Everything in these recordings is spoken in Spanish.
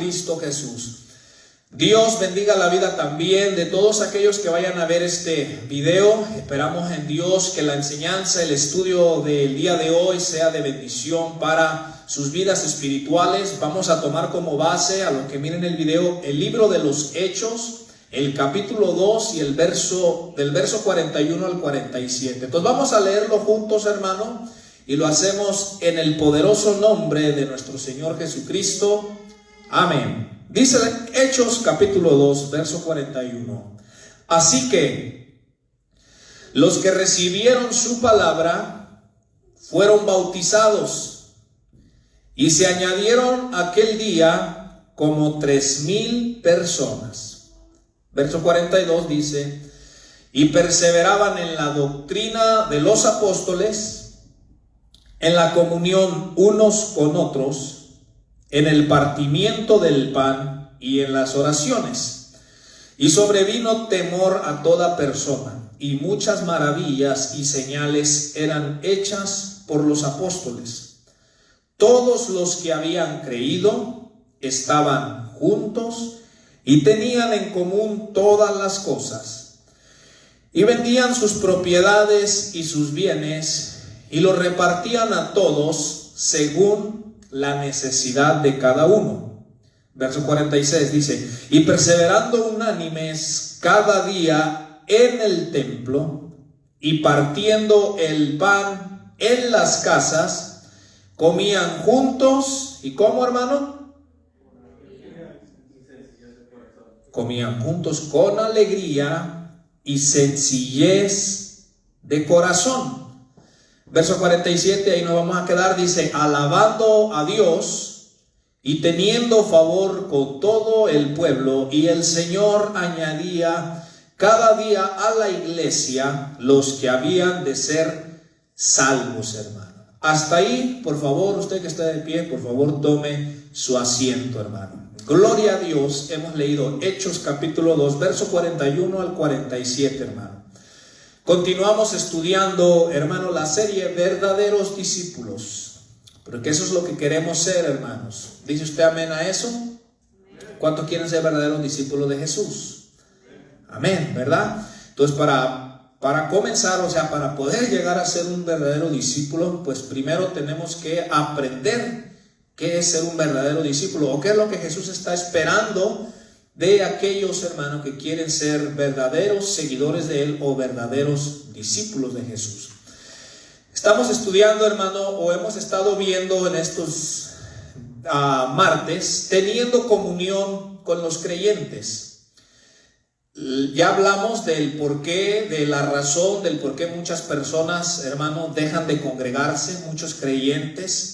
Cristo Jesús. Dios bendiga la vida también de todos aquellos que vayan a ver este video. Esperamos en Dios que la enseñanza, el estudio del día de hoy sea de bendición para sus vidas espirituales. Vamos a tomar como base, a los que miren el video, el libro de los Hechos, el capítulo 2 y del verso 41 al 47. Entonces vamos a leerlo juntos, hermano, y lo hacemos en el poderoso nombre de nuestro Señor Jesucristo. Amén. Dice Hechos capítulo 2, verso 41. Así que los que recibieron su palabra fueron bautizados, y se añadieron aquel día como 3,000 personas. Verso 42 dice: y perseveraban en la doctrina de los apóstoles, en la comunión unos con otros, en el partimiento del pan y en las oraciones. Y sobrevino temor a toda persona, y muchas maravillas y señales eran hechas por los apóstoles. Todos los que habían creído estaban juntos y tenían en común todas las cosas, y vendían sus propiedades y sus bienes, y los repartían a todos según la necesidad de cada uno. Verso 46 dice: y perseverando unánimes cada día en el templo, y partiendo el pan en las casas, comían juntos. ¿Y cómo, hermano? Comían juntos con alegría y sencillez de corazón. Verso 47, ahí nos vamos a quedar, dice: alabando a Dios y teniendo favor con todo el pueblo, y el Señor añadía cada día a la iglesia los que habían de ser salvos, hermano. Hasta ahí, por favor, usted que está de pie, por favor tome su asiento, hermano. Gloria a Dios. Hemos leído Hechos capítulo 2, verso 41 al 47, hermano. Continuamos estudiando, hermano, la serie Verdaderos Discípulos, porque eso es lo que queremos ser, hermanos. ¿Dice usted amén a eso? ¿Cuántos quieren ser verdaderos discípulos de Jesús? Amén, ¿verdad? Entonces, para comenzar, o sea, para poder llegar a ser un verdadero discípulo, pues primero tenemos que aprender qué es ser un verdadero discípulo, o qué es lo que Jesús está esperando de aquellos, hermanos, que quieren ser verdaderos seguidores de Él o verdaderos discípulos de Jesús. Estamos estudiando, hermano, o hemos estado viendo en estos martes, teniendo comunión con los creyentes. Ya hablamos del porqué, de la razón, del por qué muchas personas, hermano, dejan de congregarse, muchos creyentes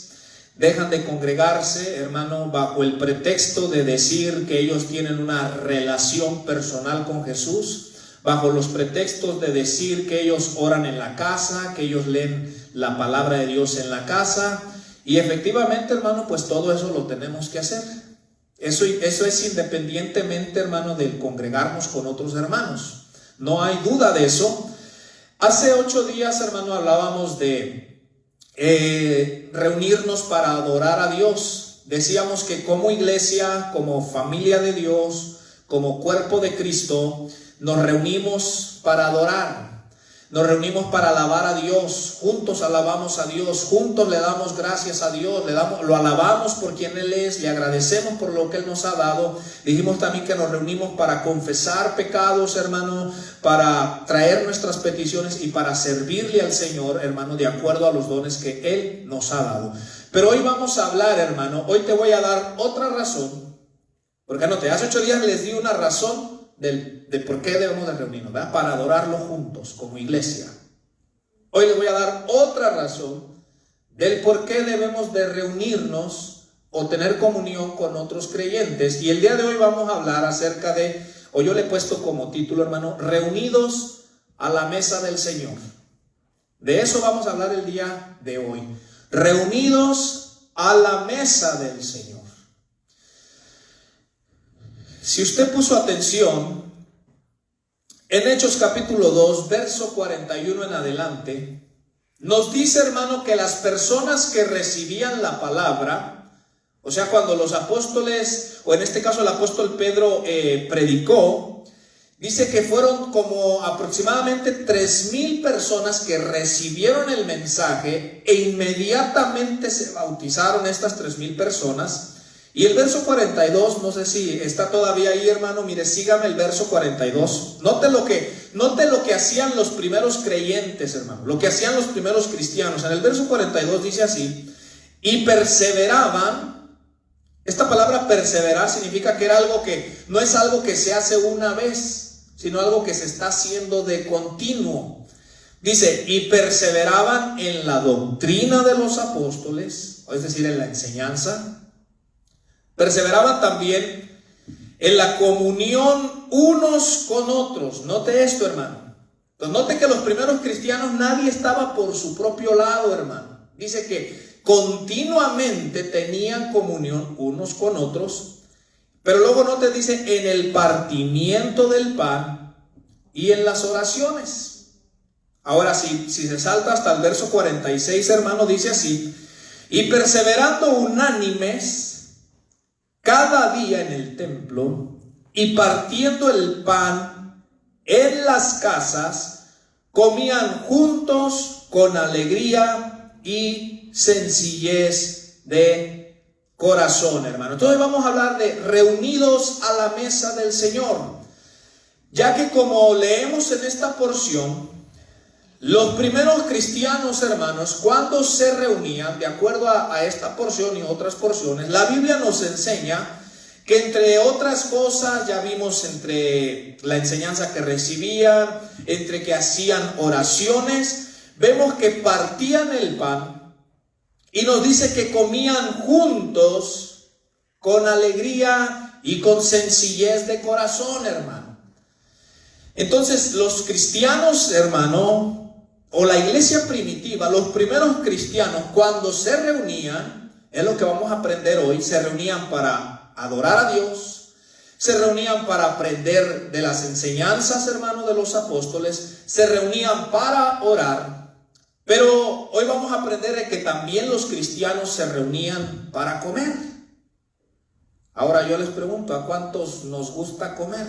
dejan de congregarse, hermano, bajo el pretexto de decir que ellos tienen una relación personal con Jesús, bajo los pretextos de decir que ellos oran en la casa, que ellos leen la palabra de Dios en la casa. Y efectivamente, hermano, pues todo eso lo tenemos que hacer. Eso es independientemente, hermano, del congregarnos con otros hermanos. No hay duda de eso. Hace 8 días, hermano, hablábamos de reunirnos para adorar a Dios. Decíamos que como iglesia, como familia de Dios, como cuerpo de Cristo, nos reunimos para adorar, nos reunimos para alabar a Dios. Juntos alabamos a Dios, juntos le damos gracias a Dios, lo alabamos por quien Él es, le agradecemos por lo que Él nos ha dado. Dijimos también que nos reunimos para confesar pecados, hermano, para traer nuestras peticiones y para servirle al Señor, hermano, de acuerdo a los dones que Él nos ha dado. Pero hoy vamos a hablar, hermano, hoy te voy a dar otra razón, porque hace 8 días les di una razón de por qué debemos de reunirnos, ¿verdad? Para adorarlo juntos como iglesia. Hoy les voy a dar otra razón del por qué debemos de reunirnos o tener comunión con otros creyentes. Y el día de hoy vamos a hablar acerca de, o yo le he puesto como título, hermano, reunidos a la mesa del Señor. De eso vamos a hablar el día de hoy. Reunidos a la mesa del Señor. Si usted puso atención, en Hechos capítulo 2, verso 41 en adelante, nos dice, hermano, que las personas que recibían la palabra O sea, cuando los apóstoles, o en este caso el apóstol Pedro predicó, dice que fueron como aproximadamente 3,000 personas que recibieron el mensaje e inmediatamente se bautizaron estas 3,000 personas. Y el verso 42, no sé si está todavía ahí, hermano, mire, sígame el verso 42. Note lo que hacían los primeros creyentes, hermano, lo que hacían los primeros cristianos. En el verso 42 dice así: y perseveraban. Esta palabra perseverar significa que era algo que no es algo que se hace una vez, sino algo que se está haciendo de continuo. Dice, y perseveraban en la doctrina de los apóstoles, es decir, en la enseñanza. Perseveraban también en la comunión unos con otros. Note esto, hermano. Entonces, note que los primeros cristianos nadie estaba por su propio lado, hermano. Dice que continuamente tenían comunión unos con otros. Pero luego note, dice, en el partimiento del pan y en las oraciones. Ahora, si se salta hasta el verso 46, hermano, dice así: y perseverando unánimes cada día en el templo y partiendo el pan en las casas, comían juntos con alegría y sencillez de corazón, hermano. Entonces vamos a hablar de reunidos a la mesa del Señor, ya que como leemos en esta porción, los primeros cristianos, hermanos, cuando se reunían, de acuerdo a esta porción y otras porciones, la Biblia nos enseña que entre otras cosas, ya vimos entre la enseñanza que recibían, entre que hacían oraciones, vemos que partían el pan y nos dice que comían juntos con alegría y con sencillez de corazón, hermano. Entonces, los cristianos, hermano, o la iglesia primitiva, los primeros cristianos, cuando se reunían, es lo que vamos a aprender hoy, se reunían para adorar a Dios, se reunían para aprender de las enseñanzas, hermanos, de los apóstoles, se reunían para orar, pero hoy vamos a aprender de que también los cristianos se reunían para comer. Ahora yo les pregunto, ¿a cuántos nos gusta comer?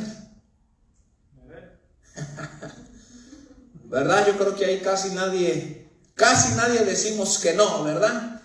¿Verdad? Yo creo que ahí casi nadie decimos que no, ¿verdad?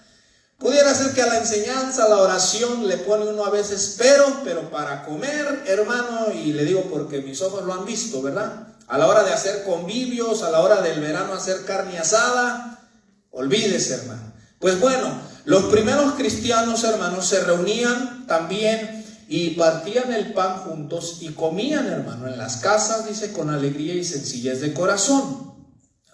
Pudiera ser que a la enseñanza, a la oración le pone uno a veces pero para comer, hermano, y le digo porque mis ojos lo han visto, ¿verdad? A la hora de hacer convivios, a la hora del verano hacer carne asada, olvídese, hermano. Pues bueno, los primeros cristianos, hermanos, se reunían también y partían el pan juntos y comían, hermano, en las casas, dice, con alegría y sencillez de corazón.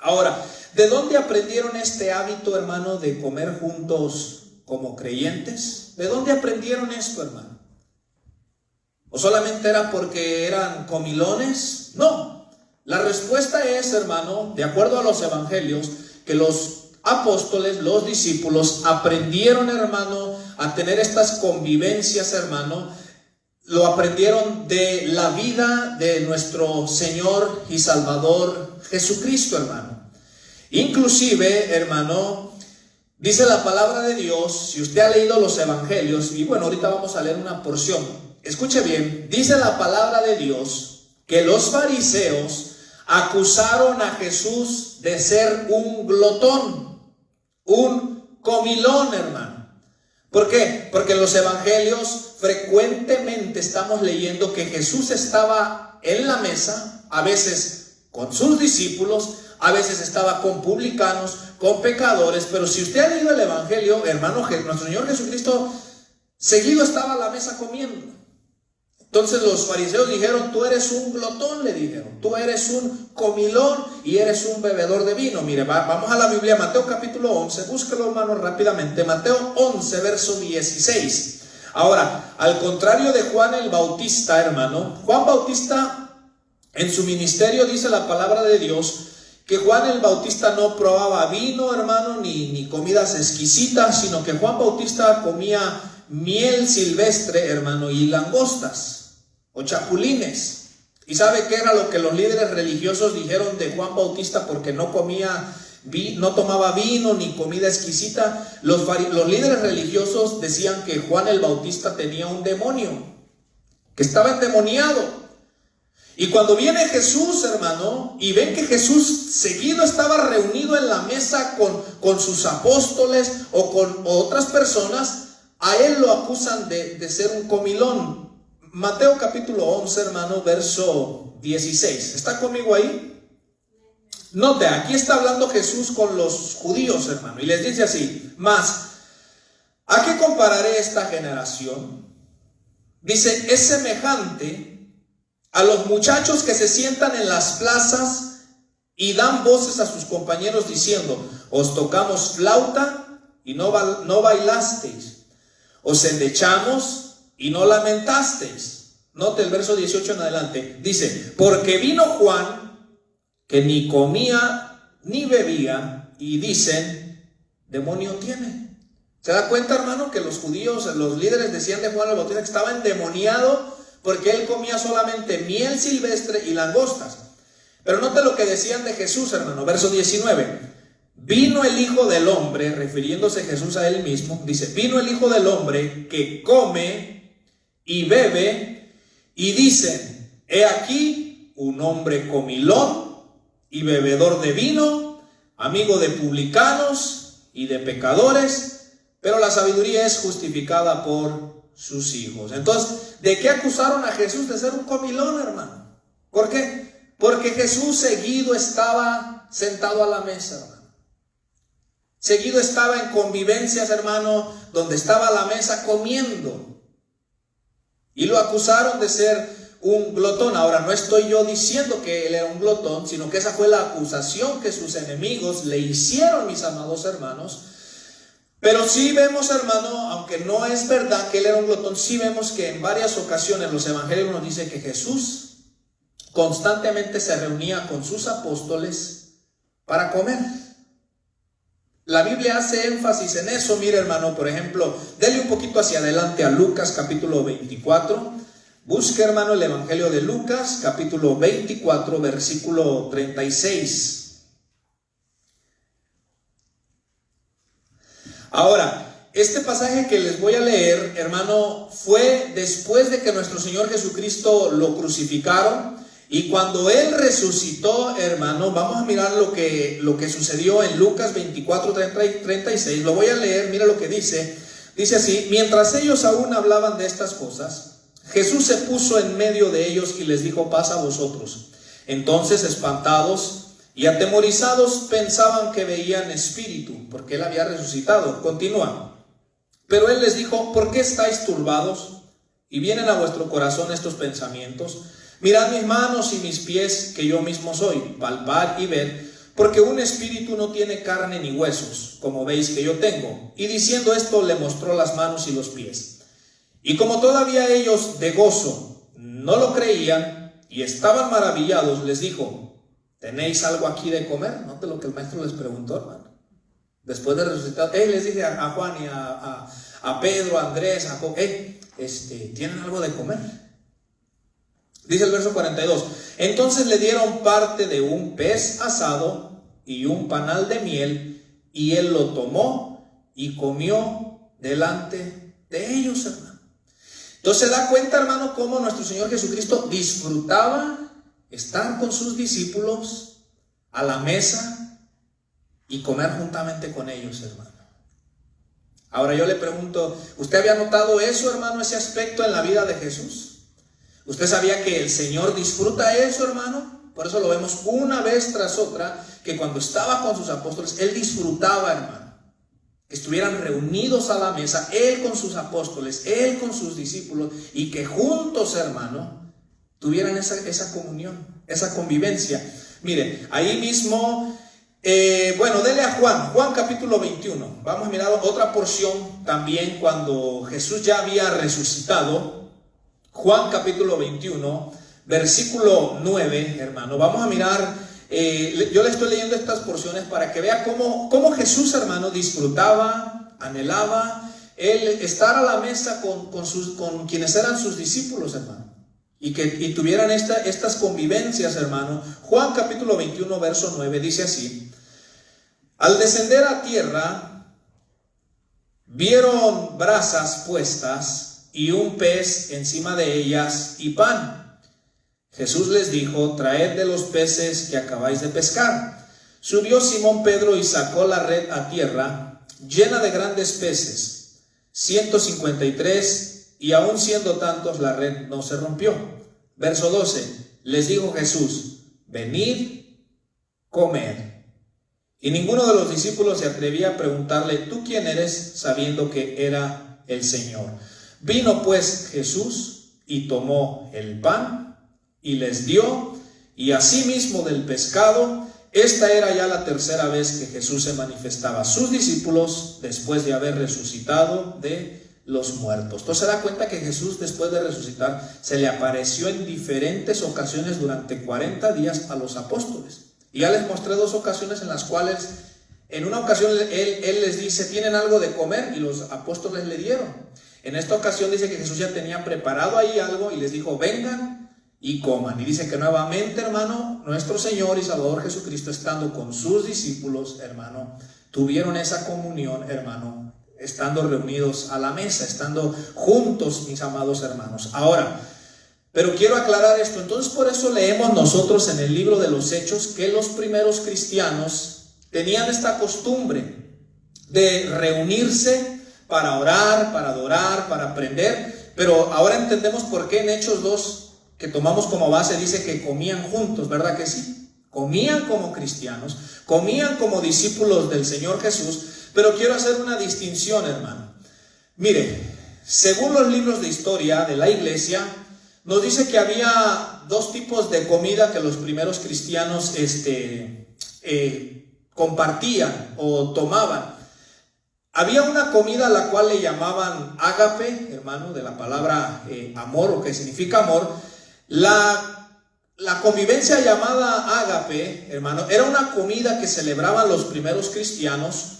Ahora, ¿de dónde aprendieron este hábito, hermano, de comer juntos como creyentes? ¿De dónde aprendieron esto, hermano? ¿O solamente era porque eran comilones? No. La respuesta es, hermano, de acuerdo a los evangelios, que los apóstoles, los discípulos, aprendieron, hermano, a tener estas convivencias, hermano. Lo aprendieron de la vida de nuestro Señor y Salvador Jesucristo, hermano. Inclusive, hermano, dice la palabra de Dios, si usted ha leído los evangelios, y bueno, ahorita vamos a leer una porción. Escuche bien, dice la palabra de Dios que los fariseos acusaron a Jesús de ser un glotón, un comilón, hermano. ¿Por qué? Porque en los evangelios frecuentemente estamos leyendo que Jesús estaba en la mesa, a veces con sus discípulos, a veces estaba con publicanos, con pecadores, pero si usted ha leído el evangelio, hermano, nuestro Señor Jesucristo seguido estaba a la mesa comiendo. Entonces los fariseos dijeron, tú eres un glotón, le dijeron, tú eres un comilón y eres un bebedor de vino. Mire, vamos a la Biblia, Mateo capítulo 11, búsquelo, hermano, rápidamente. Mateo 11, verso 16. Ahora, al contrario de Juan el Bautista, hermano, Juan Bautista en su ministerio dice la palabra de Dios que Juan el Bautista no probaba vino, hermano, ni comidas exquisitas, sino que Juan Bautista comía miel silvestre, hermano, y langostas o chapulines. ¿Y sabe qué era lo que los líderes religiosos dijeron de Juan Bautista porque no comía no tomaba vino ni comida exquisita. Los líderes religiosos decían que Juan el Bautista tenía un demonio, que estaba endemoniado. Y cuando viene Jesús, hermano, y ven que Jesús seguido estaba reunido en la mesa con sus apóstoles o con otras personas, a él lo acusan de ser un comilón. Mateo capítulo 11, hermano, verso 16. ¿Está conmigo ahí? Note, aquí está hablando Jesús con los judíos, hermano, y les dice así: mas, ¿a qué compararé esta generación? Dice, es semejante a los muchachos que se sientan en las plazas y dan voces a sus compañeros diciendo: os tocamos flauta y no bailasteis, os endechamos y no lamentasteis. Note el verso 18 en adelante. Dice: porque vino Juan, que ni comía ni bebía, y dicen: demonio tiene. ¿Se da cuenta, hermano, que los judíos, los líderes decían de Juan el Bautista que estaba endemoniado porque él comía solamente miel silvestre y langostas? Pero note lo que decían de Jesús, hermano, verso 19. Vino el Hijo del Hombre, refiriéndose Jesús a él mismo, dice: vino el Hijo del Hombre que come y bebe, y dicen: he aquí un hombre comilón y bebedor de vino, amigo de publicanos y de pecadores, pero la sabiduría es justificada por sus hijos. Entonces, ¿de qué acusaron a Jesús? De ser un comilón, hermano. ¿Por qué? Porque Jesús seguido estaba sentado a la mesa, hermano. Seguido estaba en convivencias, hermano, donde estaba a la mesa comiendo. Y lo acusaron de ser un glotón. Ahora, no estoy yo diciendo que él era un glotón, sino que esa fue la acusación que sus enemigos le hicieron, mis amados hermanos. Pero sí vemos, hermano, aunque no es verdad que él era un glotón, sí vemos que en varias ocasiones los evangelios nos dicen que Jesús constantemente se reunía con sus apóstoles para comer. La Biblia hace énfasis en eso. Mire, hermano, por ejemplo, dele un poquito hacia adelante a Lucas capítulo 24. Busque, hermano, el evangelio de Lucas capítulo 24, versículo 36. Ahora, este pasaje que les voy a leer, hermano, fue después de que nuestro Señor Jesucristo lo crucificaron, y cuando Él resucitó, hermano, vamos a mirar lo que sucedió en Lucas 24, 36. Lo voy a leer, mira lo que dice. Dice así: mientras ellos aún hablaban de estas cosas, Jesús se puso en medio de ellos y les dijo: paz a vosotros. Entonces, espantados y atemorizados, pensaban que veían espíritu, porque él había resucitado. Continúa: pero él les dijo: ¿por qué estáis turbados? Y vienen a vuestro corazón estos pensamientos. Mirad mis manos y mis pies, que yo mismo soy. Palpad y ved, porque un espíritu no tiene carne ni huesos, como veis que yo tengo. Y diciendo esto, le mostró las manos y los pies. Y como todavía ellos de gozo no lo creían y estaban maravillados, les dijo: ¿tenéis algo aquí de comer? Note lo que el maestro les preguntó, hermano. Después de resucitar, les dije a Juan y a Pedro, a Andrés, a Jacob: ¿tienen algo de comer? Dice el verso 42: entonces le dieron parte de un pez asado y un panal de miel, y él lo tomó y comió delante de ellos, hermano. Entonces se da cuenta, hermano, cómo nuestro Señor Jesucristo disfrutaba estar con sus discípulos a la mesa y comer juntamente con ellos, hermano. Ahora yo le pregunto, ¿usted había notado eso, hermano, ese aspecto en la vida de Jesús? ¿Usted sabía que el Señor disfruta eso, hermano? Por eso lo vemos una vez tras otra, que cuando estaba con sus apóstoles, Él disfrutaba, hermano, que estuvieran reunidos a la mesa, Él con sus apóstoles, Él con sus discípulos, y que juntos, hermano, tuvieran esa comunión, esa convivencia. Mire, ahí mismo, dele a Juan capítulo 21. Vamos a mirar otra porción también cuando Jesús ya había resucitado. Juan capítulo 21, versículo 9, hermano. Vamos a mirar, yo le estoy leyendo estas porciones para que vea cómo Jesús, hermano, disfrutaba, anhelaba él estar a la mesa con quienes eran sus discípulos, hermano. Y tuvieran estas convivencias, hermano. Juan capítulo 21, verso 9, dice así: Al descender a tierra, vieron brasas puestas y un pez encima de ellas y pan. Jesús les dijo: traed de los peces que acabáis de pescar. Subió Simón Pedro y sacó la red a tierra, llena de grandes peces, 153, y aun siendo tantos, la red no se rompió. Verso 12, les dijo Jesús: venid, comed. Y ninguno de los discípulos se atrevía a preguntarle: ¿tú quién eres?, sabiendo que era el Señor. Vino pues Jesús y tomó el pan y les dio, y asimismo del pescado. Esta era ya la tercera vez que Jesús se manifestaba a sus discípulos después de haber resucitado de los muertos. Entonces se da cuenta que Jesús, después de resucitar, se le apareció en diferentes ocasiones durante 40 días a los apóstoles. Y ya les mostré 2 ocasiones en las cuales, en una ocasión él les dice: ¿tienen algo de comer? Y los apóstoles le dieron. En esta ocasión dice que Jesús ya tenía preparado ahí algo y les dijo: vengan y coman. Y dice que nuevamente, hermano, nuestro Señor y Salvador Jesucristo, estando con sus discípulos, hermano, tuvieron esa comunión, hermano, estando reunidos a la mesa, estando juntos, mis amados hermanos. Ahora, pero quiero aclarar esto. Entonces, por eso leemos nosotros en el libro de los Hechos que los primeros cristianos tenían esta costumbre de reunirse para orar, para adorar, para aprender. Pero ahora entendemos por qué en Hechos 2, que tomamos como base, dice que comían juntos, ¿verdad que sí? Comían como cristianos, comían como discípulos del Señor Jesús. Pero quiero hacer una distinción, hermano. Mire, según los libros de historia de la iglesia, nos dice que había 2 tipos de comida que los primeros cristianos compartían o tomaban. Había una comida a la cual le llamaban ágape, hermano, de la palabra amor, o que significa amor. La convivencia llamada ágape, hermano, era una comida que celebraban los primeros cristianos.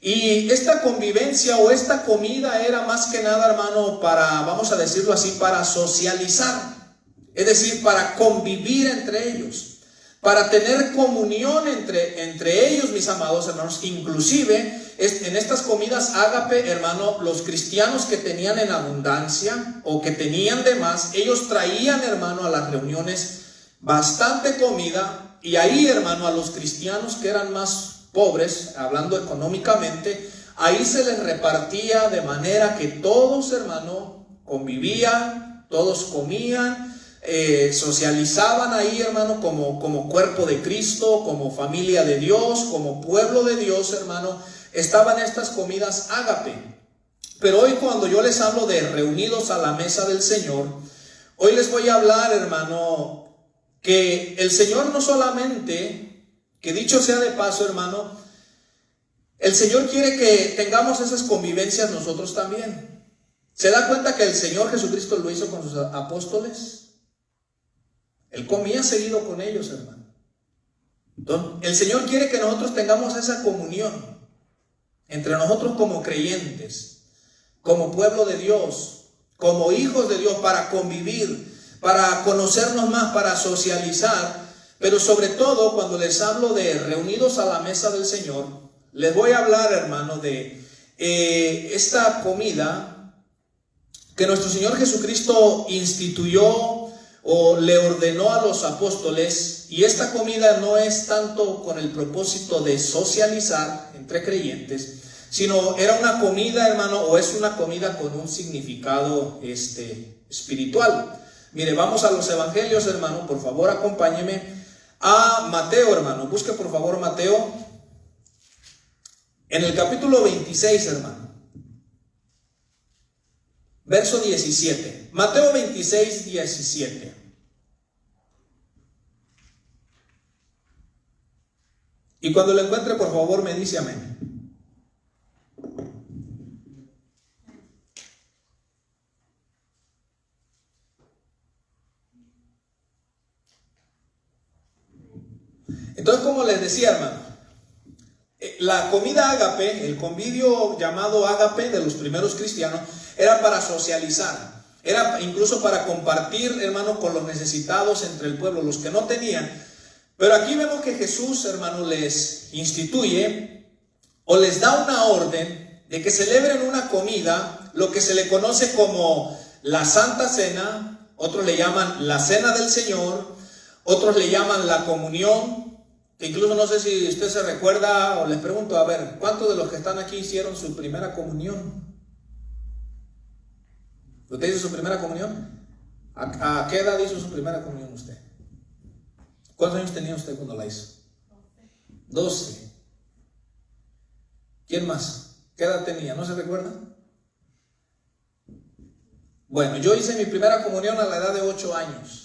Y esta convivencia o esta comida era más que nada, hermano, para, vamos a decirlo así, para socializar. Es decir, para convivir entre ellos, para tener comunión entre ellos, mis amados hermanos. Inclusive, en estas comidas ágape, hermano, los cristianos que tenían en abundancia o que tenían de más, ellos traían, hermano, a las reuniones bastante comida. Y ahí, hermano, a los cristianos que eran más pobres, hablando económicamente, ahí se les repartía de manera que todos, hermano, convivían, todos comían, socializaban ahí, hermano, como cuerpo de Cristo, como familia de Dios, como pueblo de Dios, hermano. Estaban estas comidas ágape. Pero hoy, cuando yo les hablo de reunidos a la mesa del Señor, hoy les voy a hablar, hermano, que el Señor no solamente, que dicho sea de paso, hermano, el Señor quiere que tengamos esas convivencias nosotros también. ¿Se da cuenta que el Señor Jesucristo lo hizo con sus apóstoles? Él comía seguido con ellos, hermano. Entonces, el Señor quiere que nosotros tengamos esa comunión entre nosotros como creyentes, como pueblo de Dios, como hijos de Dios, para convivir, para conocernos más, para socializar. Pero sobre todo, cuando les hablo de reunidos a la mesa del Señor, les voy a hablar, hermano, de esta comida que nuestro Señor Jesucristo instituyó o le ordenó a los apóstoles. Y esta comida no es tanto con el propósito de socializar entre creyentes, sino era una comida, hermano, o es una comida con un significado espiritual. Mire, vamos a los evangelios, hermano. Por favor, acompáñeme a Mateo, hermano. Busque por favor Mateo en el capítulo 26, hermano, verso 17. Mateo 26, 17. Y cuando lo encuentre, por favor, me dice amén. Entonces, como les decía, hermano, la comida ágape, el convivio llamado ágape de los primeros cristianos, era para socializar, era incluso para compartir, hermano, con los necesitados entre el pueblo, los que no tenían. Pero aquí vemos que Jesús, hermano, les instituye o les da una orden de que celebren una comida, lo que se le conoce como la Santa Cena, otros le llaman la Cena del Señor, otros le llaman la comunión, que incluso no sé si usted se recuerda, o les pregunto, a ver, ¿cuántos de los que están aquí hicieron su primera comunión? ¿Usted hizo su primera comunión? ¿A qué edad hizo su primera comunión usted? ¿Cuántos años tenía usted cuando la hizo? 12. ¿Quién más? ¿Qué edad tenía? ¿No se recuerda? Bueno, yo hice mi primera comunión a la edad de 8 años.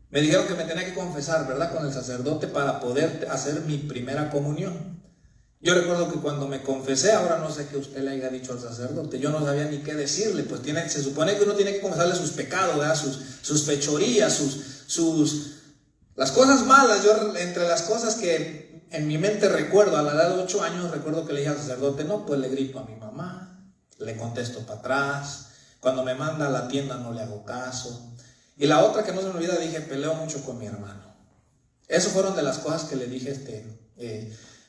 Me dijeron que me tenía que confesar, ¿verdad?, con el sacerdote para poder hacer mi primera comunión. Yo recuerdo que cuando me confesé, ahora no sé qué usted le haya dicho al sacerdote, yo no sabía ni qué decirle, pues se supone que uno tiene que confesarle sus pecados, ¿verdad?, sus fechorías, las cosas malas. Yo, entre las cosas que en mi mente recuerdo, a la edad de 8 años, recuerdo que le dije al sacerdote, no, pues le grito a mi mamá, le contesto para atrás, cuando me manda a la tienda no le hago caso. Y la otra que no se me olvida, dije, peleo mucho con mi hermano. Eso fueron de las cosas que le dije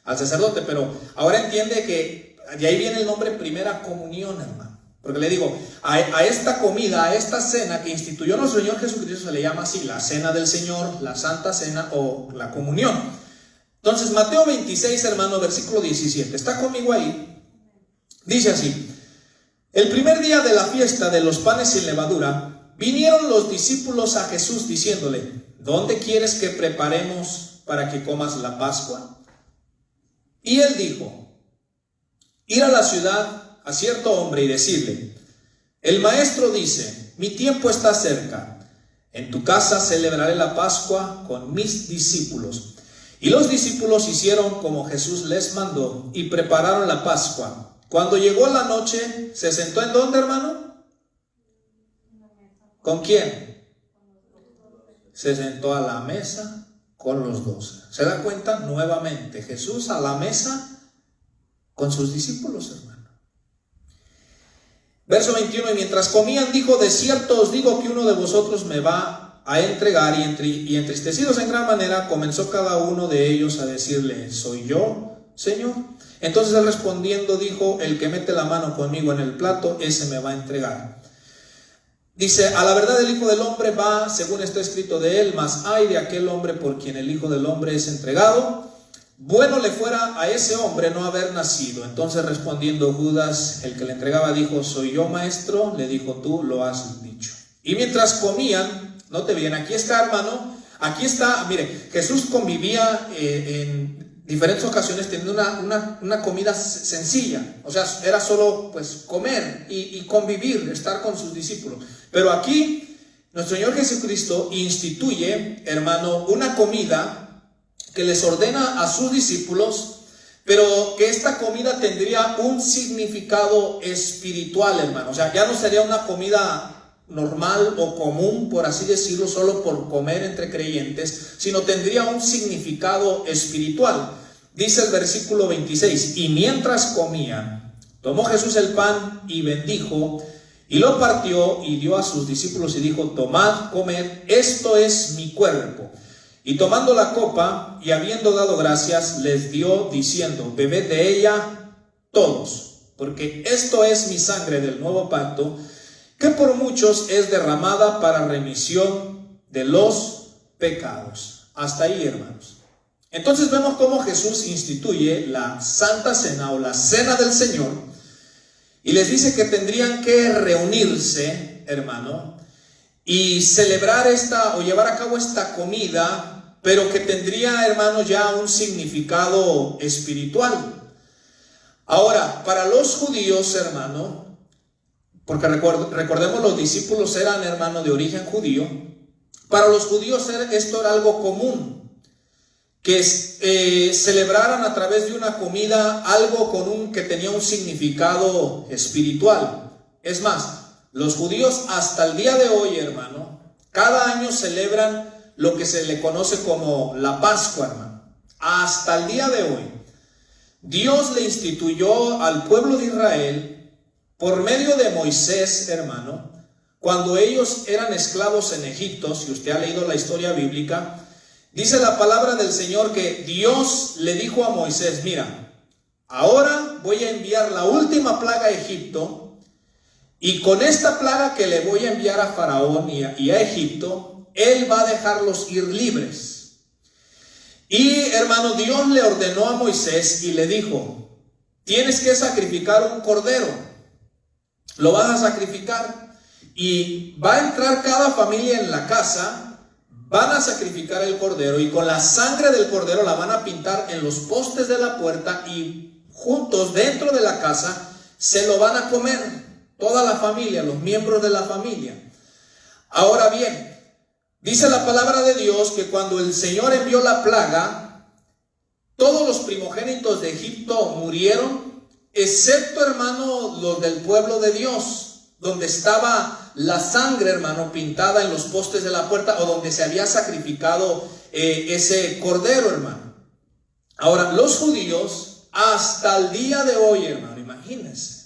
al sacerdote, pero ahora entiende que de ahí viene el nombre primera comunión, hermano. Porque le digo, a esta comida, a esta cena que instituyó nuestro Señor Jesucristo, se le llama así, la Cena del Señor, la Santa Cena o la comunión. Entonces, Mateo 26, hermano, versículo 17, ¿está conmigo ahí? Dice así: el primer día de la fiesta de los panes sin levadura, vinieron los discípulos a Jesús diciéndole, ¿dónde quieres que preparemos para que comas la Pascua? Y él dijo, ir a la ciudad a cierto hombre y decirle, el maestro dice, mi tiempo está cerca, en tu casa celebraré la Pascua con mis discípulos. Y los discípulos hicieron como Jesús les mandó y prepararon la Pascua. Cuando llegó la noche, ¿se sentó en dónde, hermano? ¿Con quién? Se sentó a la mesa con los 12. ¿Se da cuenta? Nuevamente, Jesús a la mesa con sus discípulos, hermano. Verso 21, y mientras comían dijo, de cierto os digo que uno de vosotros me va a entregar, y entristecidos en gran manera, comenzó cada uno de ellos a decirle, ¿soy yo, Señor? Entonces él respondiendo dijo, el que mete la mano conmigo en el plato, ese me va a entregar. Dice, a la verdad el Hijo del Hombre va, según está escrito de él, mas ay de aquel hombre por quien el Hijo del Hombre es entregado. Bueno le fuera a ese hombre no haber nacido. Entonces respondiendo Judas, el que le entregaba, dijo, soy yo, maestro. Le dijo, tú lo has dicho. Y mientras comían, note bien, aquí está, hermano, aquí está, mire, Jesús convivía en diferentes ocasiones teniendo una comida sencilla, o sea, era solo pues comer y convivir, estar con sus discípulos. Pero aquí nuestro Señor Jesucristo instituye, hermano, una comida que les ordena a sus discípulos, pero que esta comida tendría un significado espiritual, hermano. O sea, ya no sería una comida normal o común, por así decirlo, solo por comer entre creyentes, sino tendría un significado espiritual. Dice el versículo 26, y mientras comían, tomó Jesús el pan y bendijo, y lo partió y dio a sus discípulos y dijo, tomad, comed, esto es mi cuerpo. Y tomando la copa y habiendo dado gracias, les dio diciendo, bebed de ella todos, porque esto es mi sangre del nuevo pacto, que por muchos es derramada para remisión de los pecados. Hasta ahí, hermanos. Entonces vemos cómo Jesús instituye la Santa Cena o la Cena del Señor y les dice que tendrían que reunirse, hermano, y celebrar o llevar a cabo esta comida, pero que tendría, hermano, ya un significado espiritual. Ahora, para los judíos, hermano, porque recordemos los discípulos eran, hermano, de origen judío, para los judíos esto era algo común, que celebraran a través de una comida algo que tenía un significado espiritual. Es más, los judíos hasta el día de hoy, hermano, cada año celebran lo que se le conoce como la Pascua, hermano. Hasta el día de hoy, Dios le instituyó al pueblo de Israel por medio de Moisés, hermano, cuando ellos eran esclavos en Egipto. Si usted ha leído la historia bíblica, dice la palabra del Señor que Dios le dijo a Moisés, mira, ahora voy a enviar la última plaga a Egipto, y con esta plaga que le voy a enviar a Faraón y a Egipto, él va a dejarlos ir libres. Y hermano, Dios le ordenó a Moisés y le dijo: tienes que sacrificar un cordero, lo vas a sacrificar, y va a entrar cada familia en la casa, van a sacrificar el cordero, y con la sangre del cordero la van a pintar en los postes de la puerta, y juntos dentro de la casa se lo van a comer toda la familia, los miembros de la familia. Ahora bien, dice la palabra de Dios que cuando el Señor envió la plaga, todos los primogénitos de Egipto murieron, excepto, hermano, los del pueblo de Dios, donde estaba la sangre, hermano, pintada en los postes de la puerta, o donde se había sacrificado ese cordero, hermano. Ahora, los judíos, hasta el día de hoy, hermano, imagínense,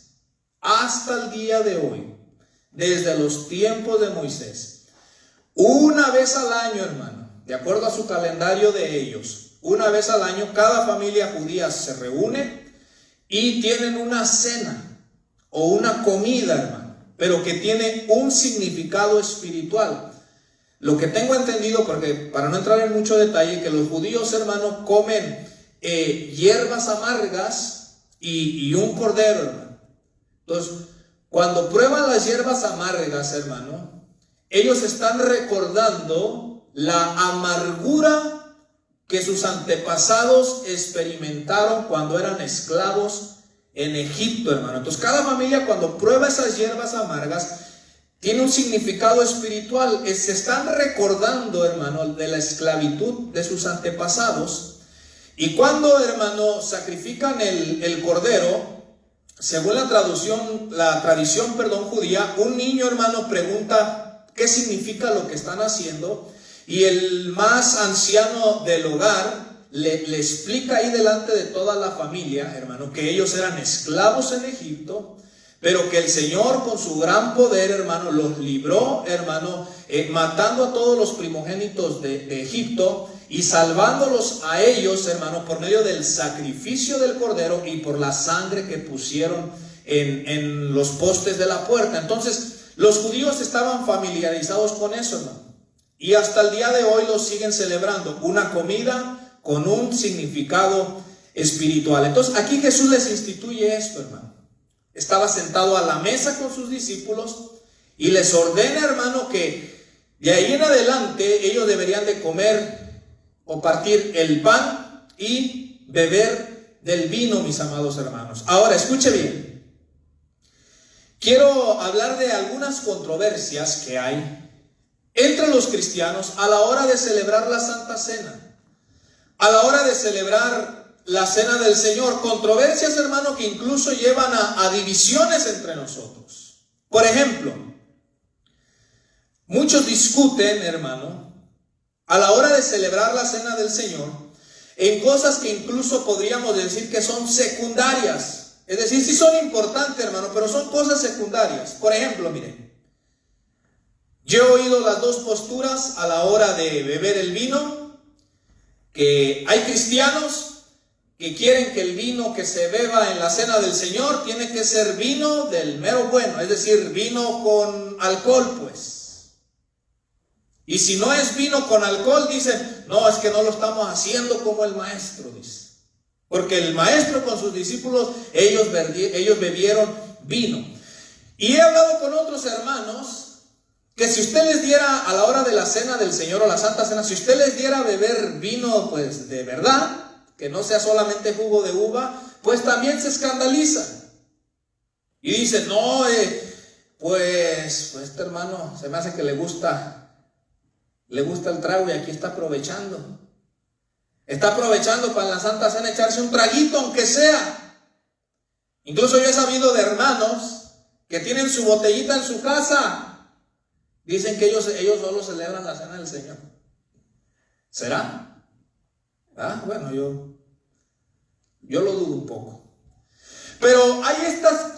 hasta el día de hoy, desde los tiempos de Moisés, una vez al año, hermano, de acuerdo a su calendario de ellos, una vez al año, cada familia judía se reúne y tienen una cena o una comida, hermano, pero que tiene un significado espiritual. Lo que tengo entendido, porque para no entrar en mucho detalle, que los judíos, hermano, comen hierbas amargas y un cordero, hermano. Entonces, cuando prueban las hierbas amargas, hermano, ellos están recordando la amargura que sus antepasados experimentaron cuando eran esclavos en Egipto, hermano. Entonces, cada familia, cuando prueba esas hierbas amargas, tiene un significado espiritual. Se están recordando, hermano, de la esclavitud de sus antepasados. Y cuando, hermano, sacrifican el cordero, según la tradición judía, un niño, hermano, pregunta qué significa lo que están haciendo, y el más anciano del hogar le explica ahí delante de toda la familia, hermano, que ellos eran esclavos en Egipto, pero que el Señor con su gran poder, hermano, los libró, hermano, matando a todos los primogénitos de Egipto y salvándolos a ellos, hermano, por medio del sacrificio del cordero y por la sangre que pusieron en los postes de la puerta. Entonces, los judíos estaban familiarizados con eso, hermano, y hasta el día de hoy lo siguen celebrando, una comida con un significado espiritual. Entonces, aquí Jesús les instituye esto, hermano. Estaba sentado a la mesa con sus discípulos y les ordena, hermano, que de ahí en adelante ellos deberían de comer o partir el pan y beber del vino, mis amados hermanos. Ahora, escuche bien. Quiero hablar de algunas controversias que hay entre los cristianos a la hora de celebrar la Santa Cena, a la hora de celebrar la Cena del Señor. Controversias, hermano, que incluso llevan a divisiones entre nosotros. Por ejemplo, muchos discuten, hermano, a la hora de celebrar la Cena del Señor, en cosas que incluso podríamos decir que son secundarias. Es decir, sí son importantes, hermano, pero son cosas secundarias. Por ejemplo, miren, yo he oído las dos posturas a la hora de beber el vino, que hay cristianos que quieren que el vino que se beba en la Cena del Señor tiene que ser vino del mero bueno, es decir, vino con alcohol, pues. Y si no es vino con alcohol, dicen, no, es que no lo estamos haciendo como el maestro, dice. Porque el maestro con sus discípulos, ellos bebieron vino. Y he hablado con otros hermanos que si usted les diera a la hora de la Cena del Señor o la Santa Cena, si usted les diera a beber vino, pues de verdad, que no sea solamente jugo de uva, pues también se escandalizan. Y dicen, no, pues este hermano se me hace que le gusta el trago y aquí está aprovechando. Está aprovechando para la Santa Cena echarse un traguito, aunque sea. Incluso yo he sabido de hermanos que tienen su botellita en su casa. Dicen que ellos solo celebran la Cena del Señor. ¿Será? Ah, bueno, yo lo dudo un poco. Pero hay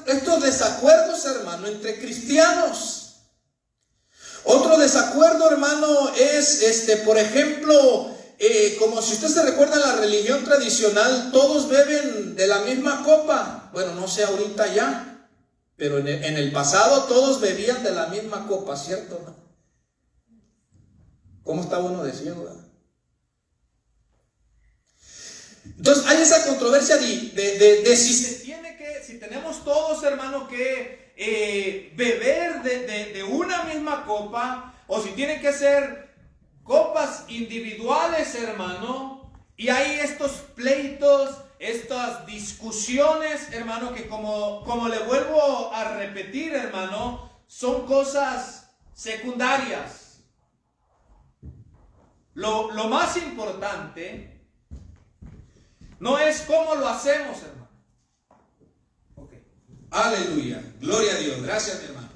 estos desacuerdos, hermano, entre cristianos. Otro desacuerdo, hermano, es por ejemplo, como si usted se recuerda en la religión tradicional, todos beben de la misma copa. Bueno, no sé ahorita ya, pero en el pasado todos bebían de la misma copa, ¿cierto? ¿No? ¿Cómo está uno diciendo? Entonces hay esa controversia de si tenemos todos, hermano, que beber de una misma copa, o si tienen que ser copas individuales, hermano. Y hay estos pleitos, estas discusiones, hermano, que como le vuelvo a repetir, hermano, son cosas secundarias. Lo más importante no es cómo lo hacemos, hermano. Okay. Aleluya, gloria a Dios, gracias, mi hermano.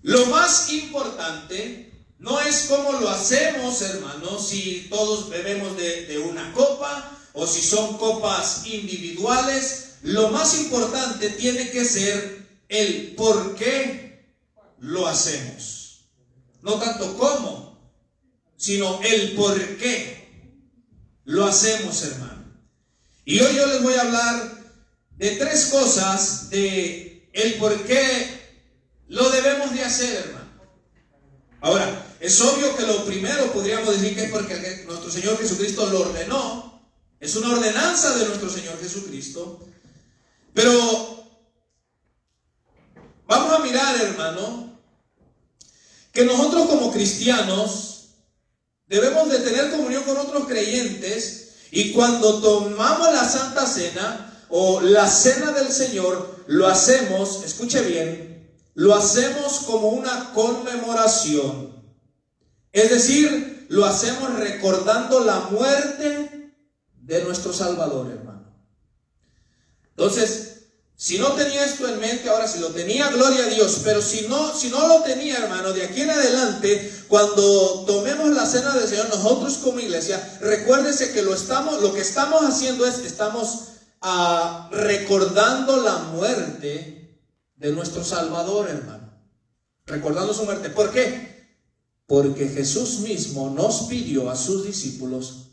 Lo más importante no es cómo lo hacemos, hermano, si todos bebemos de una copa o si son copas individuales. Lo más importante tiene que ser el por qué lo hacemos. No tanto cómo, sino el por qué lo hacemos, hermano. Y hoy yo les voy a hablar de 3 cosas de el por qué lo debemos de hacer, hermano. Ahora, es obvio que lo primero podríamos decir que es porque nuestro Señor Jesucristo lo ordenó. Es una ordenanza de nuestro Señor Jesucristo. Pero vamos a mirar, hermano, que nosotros como cristianos debemos de tener comunión con otros creyentes. Y cuando tomamos la Santa Cena o la Cena del Señor, lo hacemos, escuche bien, lo hacemos como una conmemoración. Es decir, lo hacemos recordando la muerte de nuestro Salvador, hermano. Entonces, si no tenía esto en mente, ahora si lo tenía, gloria a Dios. Pero si no lo tenía, hermano, de aquí en adelante, cuando tomemos la Cena del Señor, nosotros como iglesia, recuérdese que lo que estamos haciendo es, estamos recordando la muerte de nuestro Salvador, hermano. Recordando su muerte. ¿Por qué? Porque Jesús mismo nos pidió a sus discípulos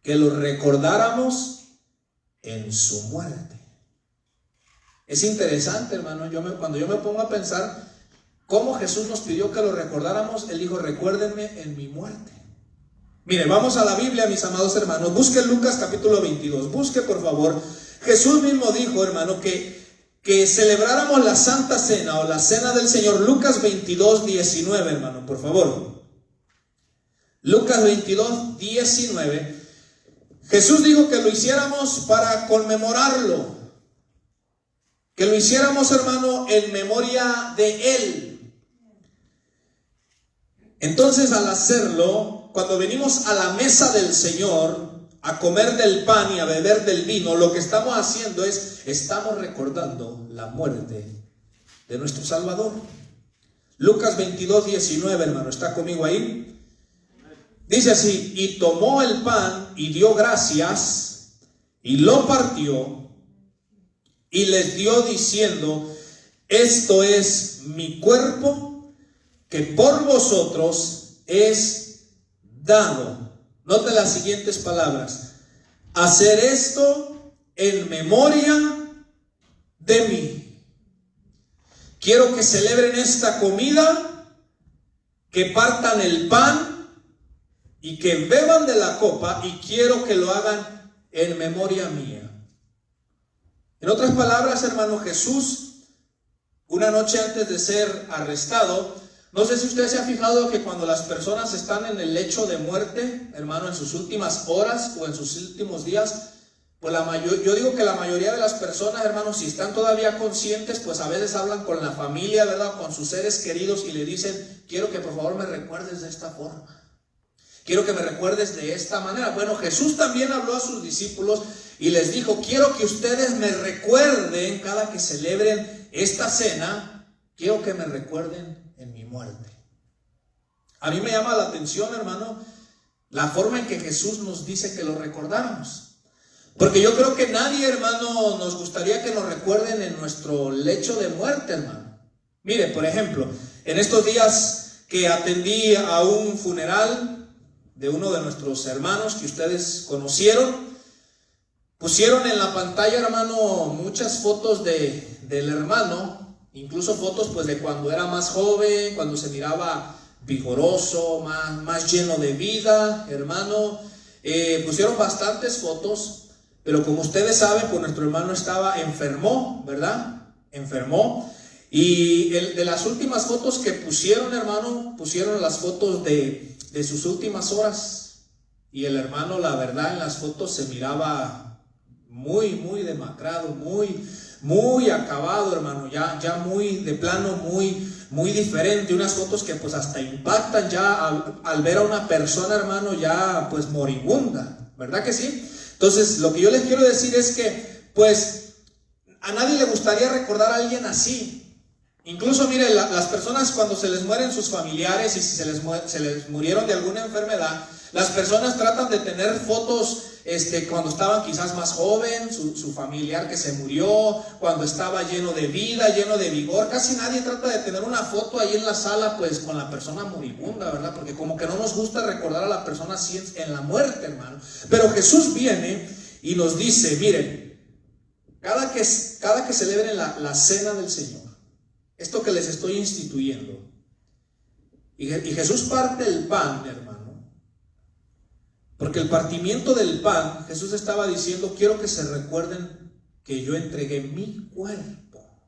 que lo recordáramos en su muerte. Es interesante, hermano, cuando yo me pongo a pensar cómo Jesús nos pidió que lo recordáramos, Él dijo, recuérdenme en mi muerte. Mire, vamos a la Biblia, mis amados hermanos. Busque Lucas capítulo 22, busque por favor. Jesús mismo dijo, hermano, que celebráramos la Santa Cena o la Cena del Señor. Lucas 22, 19, hermano, por favor. Lucas 22, 19. Jesús dijo que lo hiciéramos para conmemorarlo. Que lo hiciéramos, hermano, en memoria de Él. Entonces, al hacerlo, cuando venimos a la mesa del Señor, a comer del pan y a beber del vino, lo que estamos haciendo es, estamos recordando la muerte de nuestro Salvador. Lucas 22, 19, hermano, ¿está conmigo ahí? Dice así, y tomó el pan y dio gracias y lo partió y les dio diciendo, esto es mi cuerpo que por vosotros es dado. Note las siguientes palabras. Hacer esto en memoria de mí. Quiero que celebren esta comida, que partan el pan y que beban de la copa, y quiero que lo hagan en memoria mía. En otras palabras, hermano, Jesús, una noche antes de ser arrestado, no sé si usted se ha fijado que cuando las personas están en el lecho de muerte, hermano, en sus últimas horas o en sus últimos días, pues yo digo que la mayoría de las personas, hermano, si están todavía conscientes, pues a veces hablan con la familia, ¿verdad?, con sus seres queridos y le dicen, quiero que por favor me recuerdes de esta forma. Quiero que me recuerdes de esta manera. Bueno, Jesús también habló a sus discípulos y les dijo, quiero que ustedes me recuerden cada que celebren esta cena, quiero que me recuerden en mi muerte. A mí me llama la atención, hermano, la forma en que Jesús nos dice que lo recordáramos. Porque yo creo que nadie, hermano, nos gustaría que nos recuerden en nuestro lecho de muerte, hermano. Mire, por ejemplo, en estos días que atendí a un funeral de uno de nuestros hermanos que ustedes conocieron. Pusieron en la pantalla, hermano, muchas fotos del hermano, incluso fotos pues de cuando era más joven, cuando se miraba vigoroso, más lleno de vida, hermano. Pusieron bastantes fotos, pero como ustedes saben, pues nuestro hermano enfermó, ¿verdad? Enfermó. Y de las últimas fotos que pusieron, hermano, pusieron las fotos de sus últimas horas. Y el hermano, la verdad, en las fotos se miraba muy demacrado, muy acabado, hermano, ya muy de plano, muy diferente. Unas fotos que pues hasta impactan ya al ver a una persona, hermano, ya pues moribunda, ¿verdad que sí? Entonces, lo que yo les quiero decir es que pues a nadie le gustaría recordar a alguien así. Incluso, mire, las personas cuando se les mueren sus familiares y si se les murieron de alguna enfermedad, las personas tratan de tener fotos cuando estaban quizás más joven, su familiar que se murió, cuando estaba lleno de vida, lleno de vigor. Casi nadie trata de tener una foto ahí en la sala pues con la persona moribunda, ¿verdad? Porque como que no nos gusta recordar a la persona así en la muerte, hermano. Pero Jesús viene y nos dice, miren, cada que celebren la cena del Señor, esto que les estoy instituyendo, y Jesús parte el pan, hermano, porque el partimiento del pan, Jesús estaba diciendo, quiero que se recuerden que yo entregué mi cuerpo.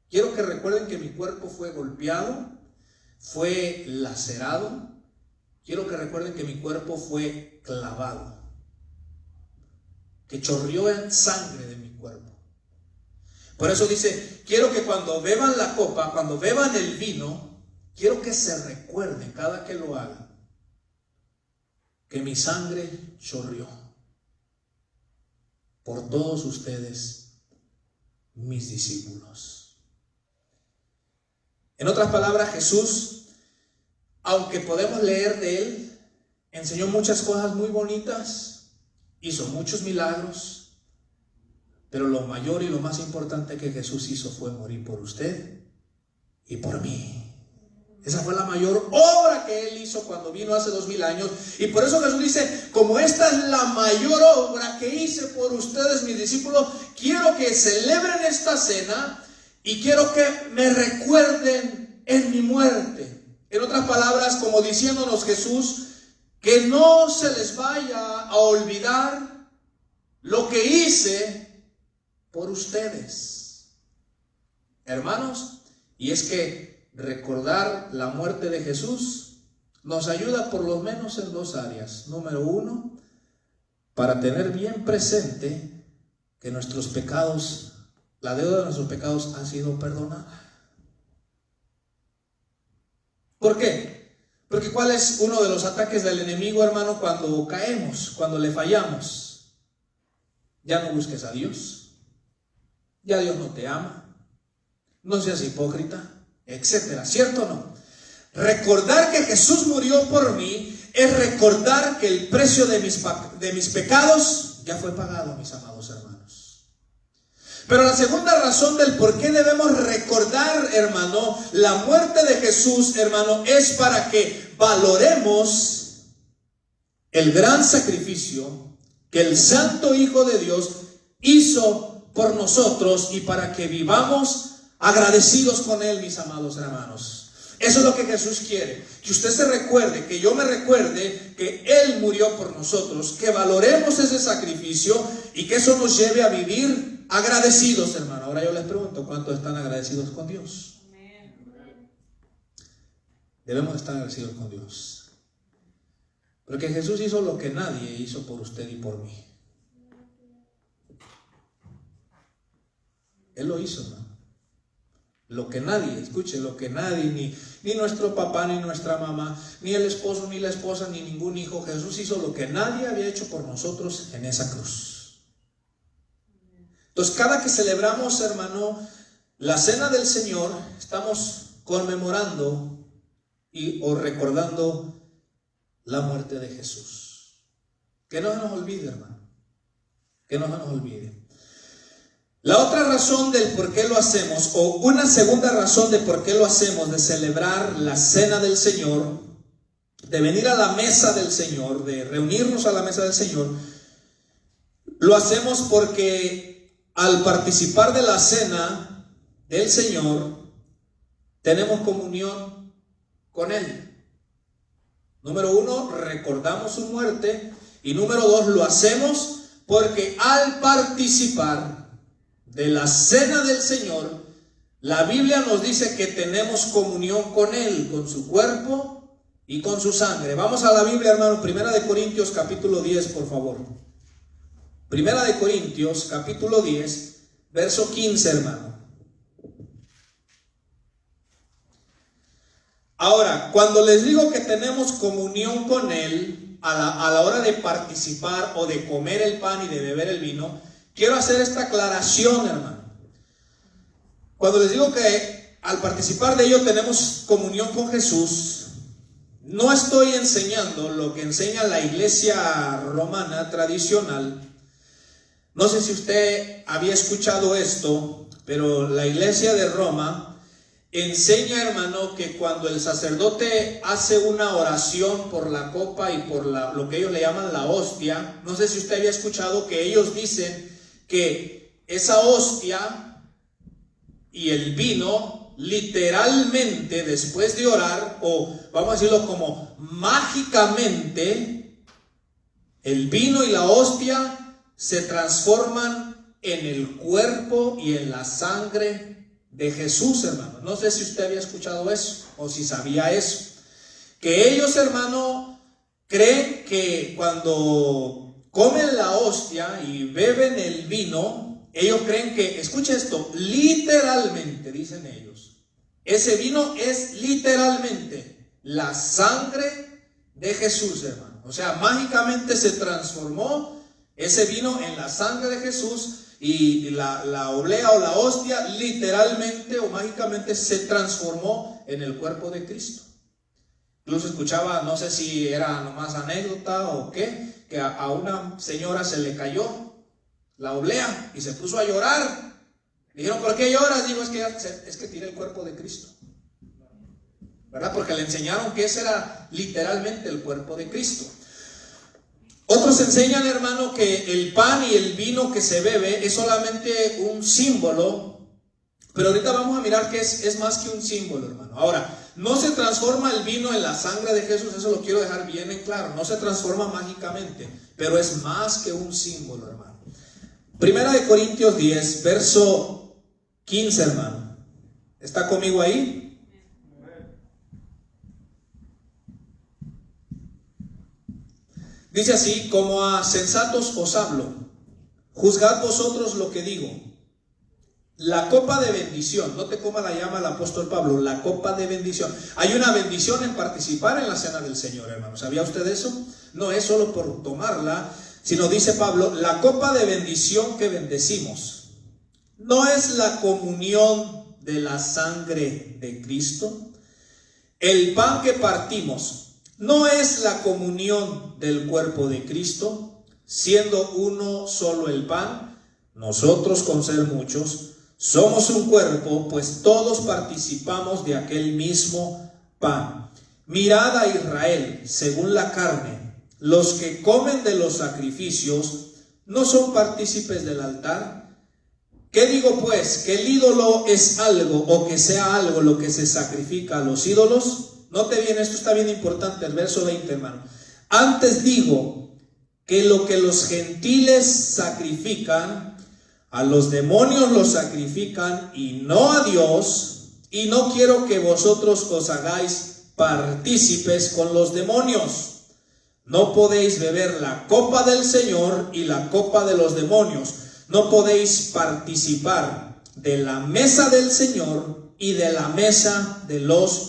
Quiero que recuerden que mi cuerpo fue golpeado, fue lacerado. Quiero que recuerden que mi cuerpo fue clavado, que chorreó en sangre de mi cuerpo. Por eso dice, quiero que cuando beban la copa, cuando beban el vino, quiero que se recuerden cada que lo hagan, que mi sangre chorreó por todos ustedes, mis discípulos. En otras palabras, Jesús, aunque podemos leer de él, enseñó muchas cosas muy bonitas, hizo muchos milagros, pero lo mayor y lo más importante que Jesús hizo fue morir por usted y por mí. Esa fue la mayor obra que Él hizo cuando vino hace 2000 años. Y por eso Jesús dice, como esta es la mayor obra que hice por ustedes, mis discípulos, quiero que celebren esta cena y quiero que me recuerden en mi muerte. En otras palabras, como diciéndonos Jesús, que no se les vaya a olvidar lo que hice por ustedes. Hermanos, y es que recordar la muerte de Jesús nos ayuda por lo menos en dos áreas. Número uno, para tener bien presente que nuestros pecados, la deuda de nuestros pecados ha sido perdonada. ¿Por qué? Porque ¿cuál es uno de los ataques del enemigo, hermano, cuando caemos, cuando le fallamos? Ya no busques a Dios, ya Dios no te ama, no seas hipócrita, etcétera, ¿cierto o no? Recordar que Jesús murió por mí es recordar que el precio de mis pecados ya fue pagado, mis amados hermanos. Pero la segunda razón del por qué debemos recordar, hermano, la muerte de Jesús, hermano, es para que valoremos el gran sacrificio que el Santo Hijo de Dios hizo por nosotros y para que vivamos agradecidos con Él, mis amados hermanos. Eso es lo que Jesús quiere, que usted se recuerde, que yo me recuerde que Él murió por nosotros, que valoremos ese sacrificio y que eso nos lleve a vivir agradecidos, hermano. Ahora yo les pregunto, ¿cuántos están agradecidos con Dios? Debemos estar agradecidos con Dios, porque Jesús hizo lo que nadie hizo por usted y por mí. Él lo hizo, hermano. Lo que nadie, escuche, lo que nadie, ni nuestro papá, ni nuestra mamá, ni el esposo, ni la esposa, ni ningún hijo. Jesús hizo lo que nadie había hecho por nosotros en esa cruz. Entonces, cada que celebramos, hermano, la cena del Señor, estamos conmemorando o recordando la muerte de Jesús. Que no se nos olvide, hermano. Que no se nos olvide. La otra razón del por qué lo hacemos, o una segunda razón de por qué lo hacemos, de celebrar la cena del Señor, de venir a la mesa del Señor, de reunirnos a la mesa del Señor, lo hacemos porque al participar de la cena del Señor, tenemos comunión con Él. Número uno, recordamos su muerte. Y número dos, lo hacemos porque al participar de la cena del Señor, la Biblia nos dice que tenemos comunión con Él, con su cuerpo y con su sangre. Vamos a la Biblia, hermanos. Primera de Corintios capítulo 10, por favor. Primera de Corintios capítulo 10, verso 15, hermano. Ahora, cuando les digo que tenemos comunión con Él, a la hora de participar o de comer el pan y de beber el vino, quiero hacer esta aclaración, hermano. Cuando les digo que al participar de ello tenemos comunión con Jesús, no estoy enseñando lo que enseña la iglesia romana tradicional. No sé si usted había escuchado esto, pero la iglesia de Roma enseña, hermano, que cuando el sacerdote hace una oración por la copa y por lo que ellos le llaman la hostia, no sé si usted había escuchado que ellos dicen que esa hostia y el vino, literalmente después de orar, o vamos a decirlo como mágicamente, el vino y la hostia se transforman en el cuerpo y en la sangre de Jesús, hermano. No sé si usted había escuchado eso o si sabía eso. Que ellos, hermano, creen que cuando comen la hostia y beben el vino, ellos creen que, escuche esto, literalmente, dicen ellos, ese vino es literalmente la sangre de Jesús, hermano. O sea, mágicamente se transformó ese vino en la sangre de Jesús. Y la oblea o la hostia literalmente o mágicamente se transformó en el cuerpo de Cristo. Incluso escuchaba, no sé si era nomás anécdota o qué, que a una señora se le cayó la oblea y se puso a llorar. Le dijeron, ¿por qué lloras? Digo, es que tiré el cuerpo de Cristo, ¿verdad? Porque le enseñaron que ese era literalmente el cuerpo de Cristo. Otros enseñan, hermano, que el pan y el vino que se bebe es solamente un símbolo, pero ahorita vamos a mirar que es más que un símbolo, hermano. Ahora, no se transforma el vino en la sangre de Jesús, eso lo quiero dejar bien en claro, no se transforma mágicamente, pero es más que un símbolo, hermano. Primera de Corintios 10, verso 15, hermano. ¿Está conmigo ahí? Dice así, como a sensatos os hablo, juzgad vosotros lo que digo. La copa de bendición, note cómo la llama el apóstol Pablo, la copa de bendición. Hay una bendición en participar en la cena del Señor, hermano. ¿Sabía usted eso? No es solo por tomarla, sino dice Pablo, la copa de bendición que bendecimos, ¿no es la comunión de la sangre de Cristo? El pan que partimos, ¿no es la comunión del cuerpo de Cristo? Siendo uno solo el pan, nosotros con ser muchos, somos un cuerpo, pues todos participamos de aquel mismo pan. Mirad a Israel, según la carne, los que comen de los sacrificios, ¿no son partícipes del altar? ¿Qué digo pues? ¿Que el ídolo es algo o que sea algo lo que se sacrifica a los ídolos? Note bien, esto está bien importante, el verso 20, hermano. Antes digo que lo que los gentiles sacrifican, a los demonios los sacrifican y no a Dios, y no quiero que vosotros os hagáis partícipes con los demonios. No podéis beber la copa del Señor y la copa de los demonios. No podéis participar de la mesa del Señor y de la mesa de los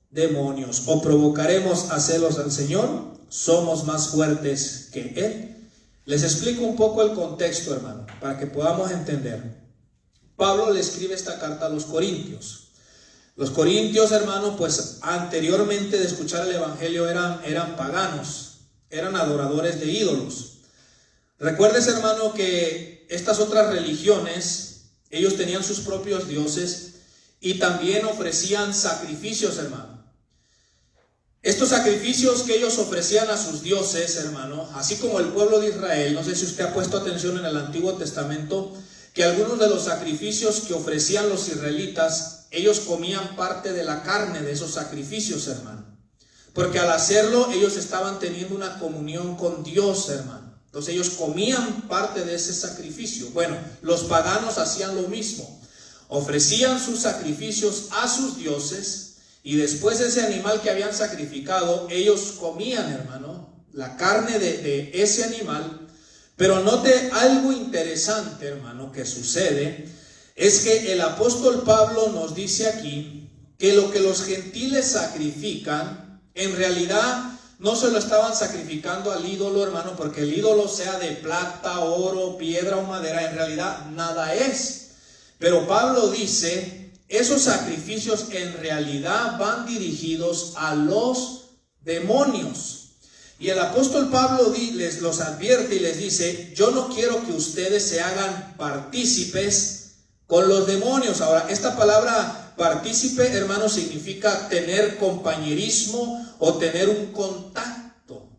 demonios. ¿O provocaremos a celos al Señor? ¿Somos más fuertes que Él? Les explico un poco el contexto, hermano, para que podamos entender. Pablo le escribe esta carta a los corintios. Los corintios, hermano, pues anteriormente de escuchar el evangelio eran paganos, eran adoradores de ídolos. Recuerdes, hermano, que estas otras religiones, ellos tenían sus propios dioses y también ofrecían sacrificios, hermano. Estos sacrificios que ellos ofrecían a sus dioses, hermano, así como el pueblo de Israel, no sé si usted ha puesto atención en el Antiguo Testamento, que algunos de los sacrificios que ofrecían los israelitas, ellos comían parte de la carne de esos sacrificios, hermano. Porque al hacerlo, ellos estaban teniendo una comunión con Dios, hermano. Entonces ellos comían parte de ese sacrificio. Bueno, los paganos hacían lo mismo. Ofrecían sus sacrificios a sus dioses y después ese animal que habían sacrificado, ellos comían, hermano, la carne de ese animal. Pero note algo interesante, hermano, que sucede, es que el apóstol Pablo nos dice aquí que lo que los gentiles sacrifican, en realidad no se lo estaban sacrificando al ídolo, hermano, porque el ídolo sea de plata, oro, piedra o madera, en realidad nada es. Pero Pablo dice, esos sacrificios en realidad van dirigidos a los demonios. Y el apóstol Pablo les los advierte y les dice, yo no quiero que ustedes se hagan partícipes con los demonios. Ahora, esta palabra partícipe, hermano, significa tener compañerismo o tener un contacto.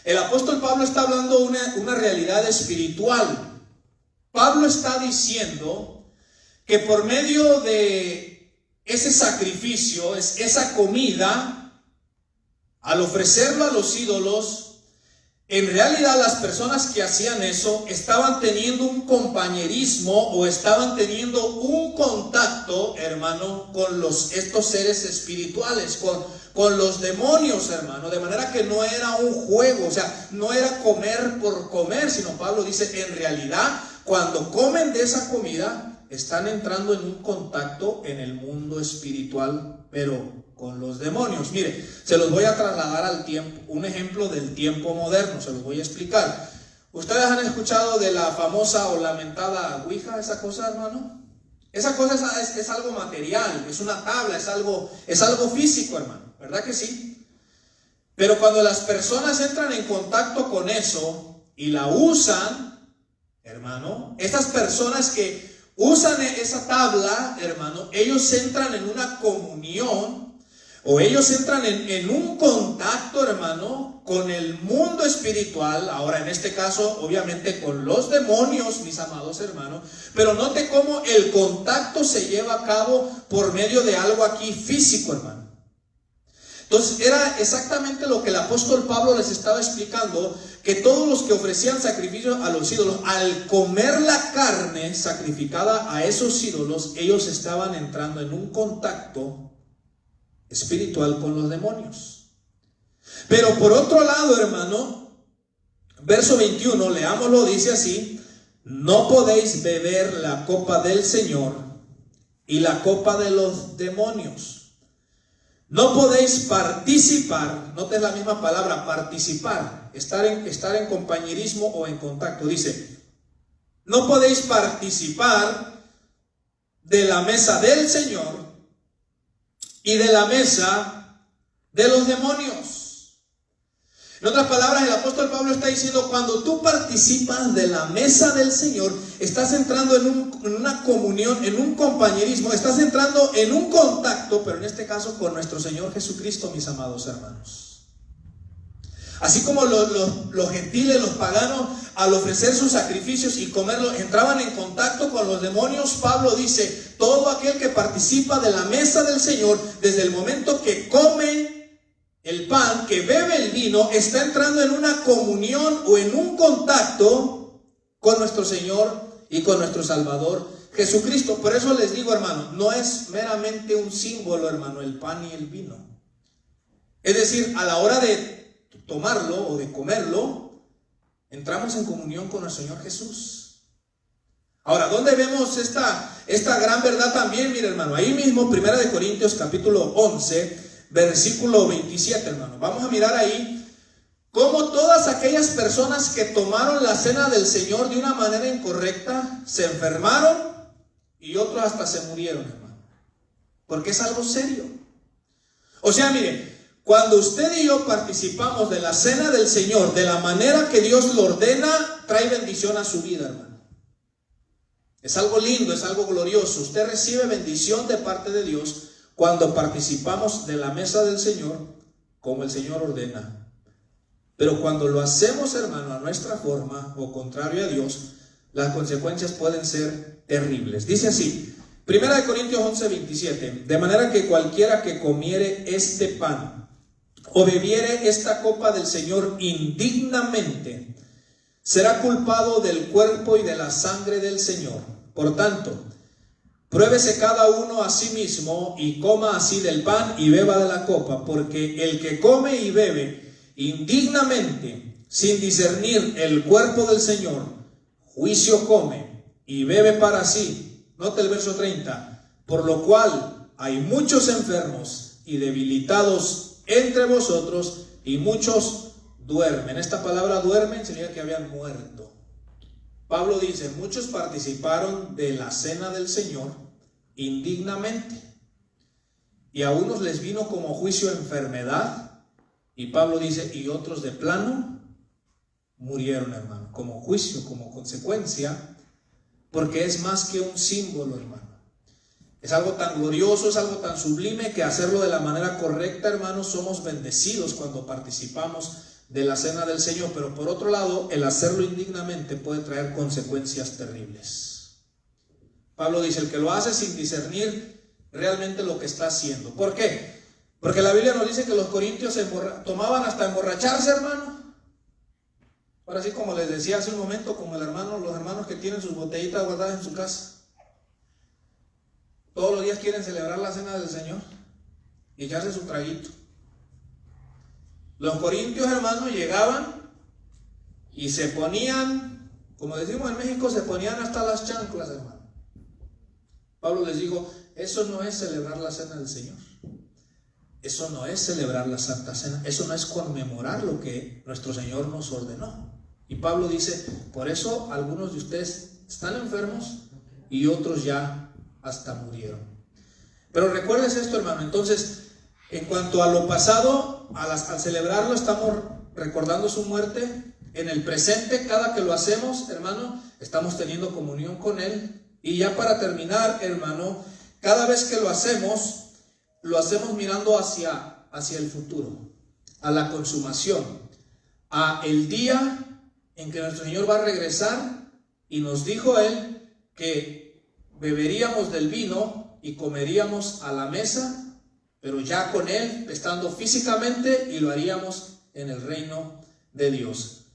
El apóstol Pablo está hablando de una realidad espiritual. Pablo está diciendo que por medio de ese sacrificio, esa comida, al ofrecerlo a los ídolos, en realidad las personas que hacían eso estaban teniendo un compañerismo o estaban teniendo un contacto, hermano, con estos seres espirituales, con los demonios, hermano. De manera que no era un juego, o sea, no era comer por comer, sino Pablo dice, en realidad, cuando comen de esa comida, están entrando en un contacto en el mundo espiritual, pero con los demonios. Mire, se los voy a trasladar al tiempo, un ejemplo del tiempo moderno, se los voy a explicar. ¿Ustedes han escuchado de la famosa o lamentada Ouija, esa cosa, hermano? Esa cosa es algo material, es una tabla, es algo físico, hermano, ¿verdad que sí? Pero cuando las personas entran en contacto con eso y la usan, hermano, estas personas que usan esa tabla, hermano, ellos entran en una comunión o ellos entran en un contacto, hermano, con el mundo espiritual. Ahora, en este caso, obviamente con los demonios, mis amados hermanos. Pero note cómo el contacto se lleva a cabo por medio de algo aquí físico, hermano. Entonces, era exactamente lo que el apóstol Pablo les estaba explicando, que todos los que ofrecían sacrificios a los ídolos, al comer la carne sacrificada a esos ídolos, ellos estaban entrando en un contacto espiritual con los demonios. Pero por otro lado, hermano, verso 21, leámoslo, dice así: no podéis beber la copa del Señor y la copa de los demonios. No podéis participar, noten la misma palabra, participar, estar en compañerismo o en contacto. Dice, no podéis participar de la mesa del Señor y de la mesa de los demonios. En otras palabras, el apóstol Pablo está diciendo, cuando tú participas de la mesa del Señor, estás entrando en una comunión, en un compañerismo, estás entrando en un contacto, pero en este caso con nuestro Señor Jesucristo, mis amados hermanos. Así como los gentiles, los paganos, al ofrecer sus sacrificios y comerlos, entraban en contacto con los demonios, Pablo dice, todo aquel que participa de la mesa del Señor, desde el momento que come el pan, que bebe el vino, está entrando en una comunión o en un contacto con nuestro Señor y con nuestro Salvador Jesucristo. Por eso les digo, hermano, no es meramente un símbolo, hermano, el pan y el vino. Es decir, a la hora de tomarlo o de comerlo, entramos en comunión con el Señor Jesús. Ahora, ¿dónde vemos esta gran verdad también? Mire, hermano, ahí mismo, 1 Corintios capítulo 11, versículo 27, hermano. Vamos a mirar ahí cómo todas aquellas personas que tomaron la cena del Señor de una manera incorrecta se enfermaron y otros hasta se murieron, hermano. Porque es algo serio. O sea, mire, cuando usted y yo participamos de la cena del Señor de la manera que Dios lo ordena, trae bendición a su vida, hermano. Es algo lindo, es algo glorioso. Usted recibe bendición de parte de Dios cuando participamos de la mesa del Señor como el Señor ordena. Pero cuando lo hacemos, hermano, a nuestra forma o contrario a Dios, las consecuencias pueden ser terribles. Dice así, 1 Corintios 11:27, de manera que cualquiera que comiere este pan o bebiere esta copa del Señor indignamente, será culpado del cuerpo y de la sangre del Señor. Por tanto, pruébese cada uno a sí mismo y coma así del pan y beba de la copa, porque el que come y bebe indignamente, sin discernir el cuerpo del Señor, juicio come y bebe para sí. Note el verso 30, por lo cual hay muchos enfermos y debilitados entre vosotros, y muchos duermen. Esta palabra duermen significa que habían muerto. Pablo dice, muchos participaron de la cena del Señor indignamente, y a unos les vino como juicio enfermedad, y Pablo dice, y otros de plano murieron, hermano, como juicio, como consecuencia, porque es más que un símbolo, hermano. Es algo tan glorioso, es algo tan sublime, que hacerlo de la manera correcta, hermanos, somos bendecidos cuando participamos de la cena del Señor. Pero por otro lado, el hacerlo indignamente puede traer consecuencias terribles. Pablo dice, el que lo hace sin discernir realmente lo que está haciendo. ¿Por qué? Porque la Biblia nos dice que los corintios tomaban hasta emborracharse, hermano. Ahora sí, como les decía hace un momento, como los hermanos que tienen sus botellitas guardadas en su casa. Todos los días quieren celebrar la cena del Señor y echarse su traguito. Los corintios, hermanos, llegaban y se ponían, como decimos en México, se ponían hasta las chanclas, hermano. Pablo les dijo, eso no es celebrar la cena del Señor. Eso no es celebrar la Santa Cena. Eso no es conmemorar lo que nuestro Señor nos ordenó. Y Pablo dice, por eso algunos de ustedes están enfermos y otros ya hasta murieron. Pero recuerdes esto, hermano. Entonces, en cuanto a lo pasado, al celebrarlo, estamos recordando su muerte. En el presente, cada que lo hacemos, hermano, estamos teniendo comunión con Él. Y ya para terminar, hermano, cada vez que lo hacemos mirando hacia el futuro, a la consumación, a el día en que nuestro Señor va a regresar. Y nos dijo Él que beberíamos del vino y comeríamos a la mesa, pero ya con Él, estando físicamente, y lo haríamos en el reino de Dios.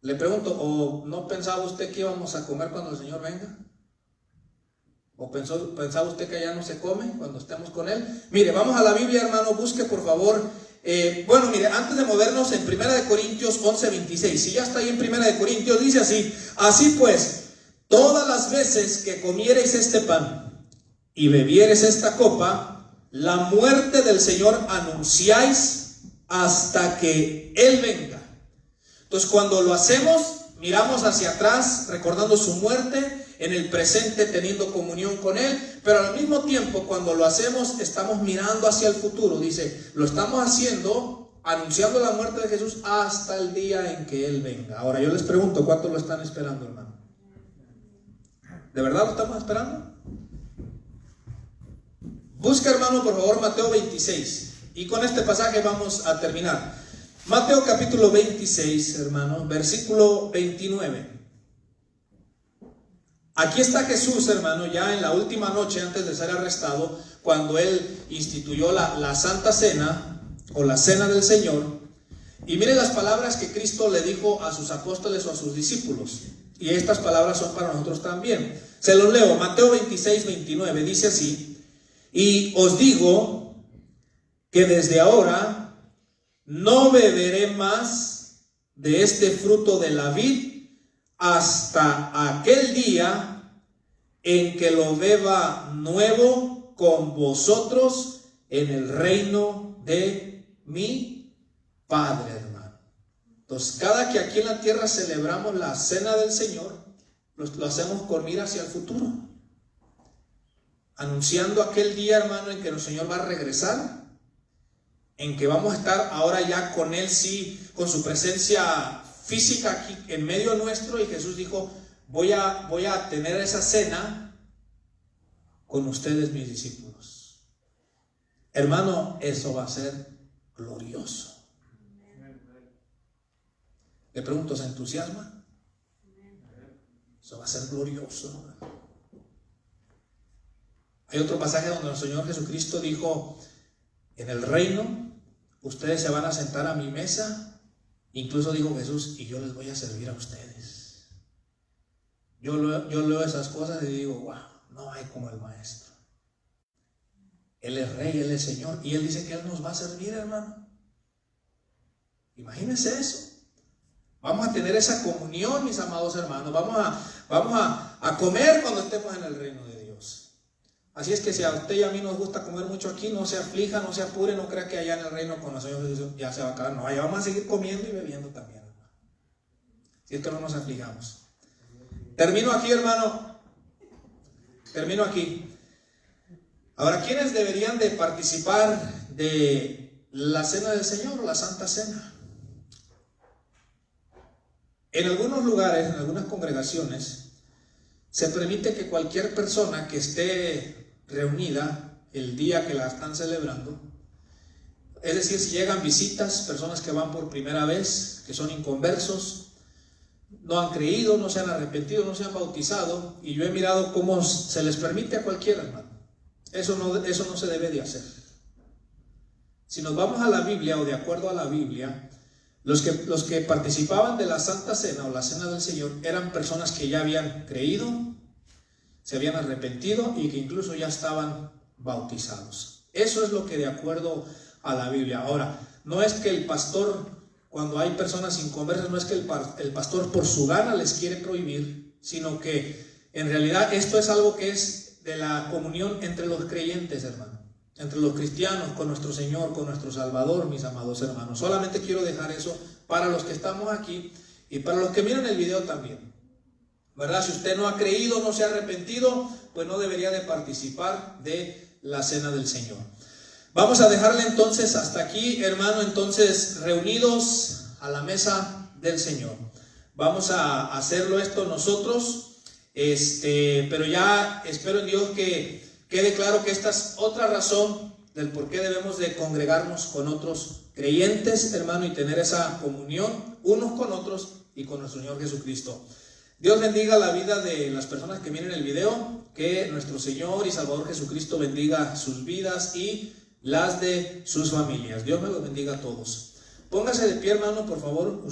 Le pregunto, ¿o no pensaba usted que íbamos a comer cuando el Señor venga? ¿O pensaba usted que allá no se come cuando estemos con Él? Mire, vamos a la Biblia, hermano, busque por favor. Mire, antes de movernos, en 1 Corintios 11:26, si ya está ahí en 1 Corintios, dice así, así pues, todas las veces que comiereis este pan y bebiereis esta copa, la muerte del Señor anunciáis hasta que Él venga. Entonces, cuando lo hacemos, miramos hacia atrás, recordando su muerte, en el presente teniendo comunión con Él, pero al mismo tiempo, cuando lo hacemos, estamos mirando hacia el futuro. Dice, lo estamos haciendo, anunciando la muerte de Jesús hasta el día en que Él venga. Ahora, yo les pregunto, ¿cuánto lo están esperando, hermano? ¿De verdad lo estamos esperando? Busca, hermano, por favor, Mateo 26. Y con este pasaje vamos a terminar. Mateo capítulo 26, hermano, versículo 29. Aquí está Jesús, hermano, ya en la última noche antes de ser arrestado, cuando Él instituyó la Santa Cena, o la Cena del Señor. Y mire las palabras que Cristo le dijo a sus apóstoles o a sus discípulos. Y estas palabras son para nosotros también. Se los leo, Mateo 26, 29, dice así, y os digo que desde ahora no beberé más de este fruto de la vid hasta aquel día en que lo beba nuevo con vosotros en el reino de mi Padre, hermano. Entonces, cada que aquí en la tierra celebramos la cena del Señor, lo hacemos con mira hacia el futuro, anunciando aquel día, hermano, en que el Señor va a regresar, en que vamos a estar ahora ya con Él, sí, con su presencia física aquí en medio nuestro. Y Jesús dijo, voy a tener esa cena con ustedes, mis discípulos. Hermano, eso va a ser glorioso. Le pregunto, ¿se entusiasma? Eso va a ser glorioso. Hay otro pasaje donde el Señor Jesucristo dijo: en el reino ustedes se van a sentar a mi mesa. Incluso dijo Jesús: y yo les voy a servir a ustedes. Yo leo esas cosas y digo: wow, no hay como el Maestro. Él es Rey, Él es Señor, y Él dice que Él nos va a servir, hermano. Imagínense eso. Vamos a tener esa comunión, mis amados hermanos. Vamos a comer cuando estemos en el reino de Dios. Así es que si a usted y a mí nos gusta comer mucho aquí, no se aflija, no se apure, no crea que allá en el reino con el Señor Jesús ya se va a acabar. No, allá vamos a seguir comiendo y bebiendo también, hermano. Si es que no nos aflijamos. Termino aquí, hermano. Termino aquí. Ahora, ¿quiénes deberían de participar de la cena del Señor, la Santa Cena? En algunos lugares, en algunas congregaciones, se permite que cualquier persona que esté reunida el día que la están celebrando, es decir, si llegan visitas, personas que van por primera vez, que son inconversos, no han creído, no se han arrepentido, no se han bautizado, y yo he mirado cómo se les permite a cualquiera, hermano. Eso no se debe de hacer. Si nos vamos a la Biblia, o de acuerdo a la Biblia, los que participaban de la Santa Cena o la Cena del Señor eran personas que ya habían creído, se habían arrepentido y que incluso ya estaban bautizados. Eso es lo que de acuerdo a la Biblia. Ahora, no es que el pastor, cuando hay personas inconversas, no es que el pastor por su gana les quiere prohibir, sino que en realidad esto es algo que es de la comunión entre los creyentes, hermano. Entre los cristianos, con nuestro Señor, con nuestro Salvador, mis amados hermanos. Solamente quiero dejar eso para los que estamos aquí y para los que miran el video también, ¿verdad? Si usted no ha creído, no se ha arrepentido, pues no debería de participar de la Cena del Señor. Vamos a dejarle entonces hasta aquí, hermano, entonces reunidos a la mesa del Señor. Vamos a hacerlo esto nosotros, pero ya espero en Dios que quede claro que esta es otra razón del por qué debemos de congregarnos con otros creyentes, hermano, y tener esa comunión unos con otros y con nuestro Señor Jesucristo. Dios bendiga la vida de las personas que miren el video, que nuestro Señor y Salvador Jesucristo bendiga sus vidas y las de sus familias. Dios me los bendiga a todos. Póngase de pie, hermano, por favor.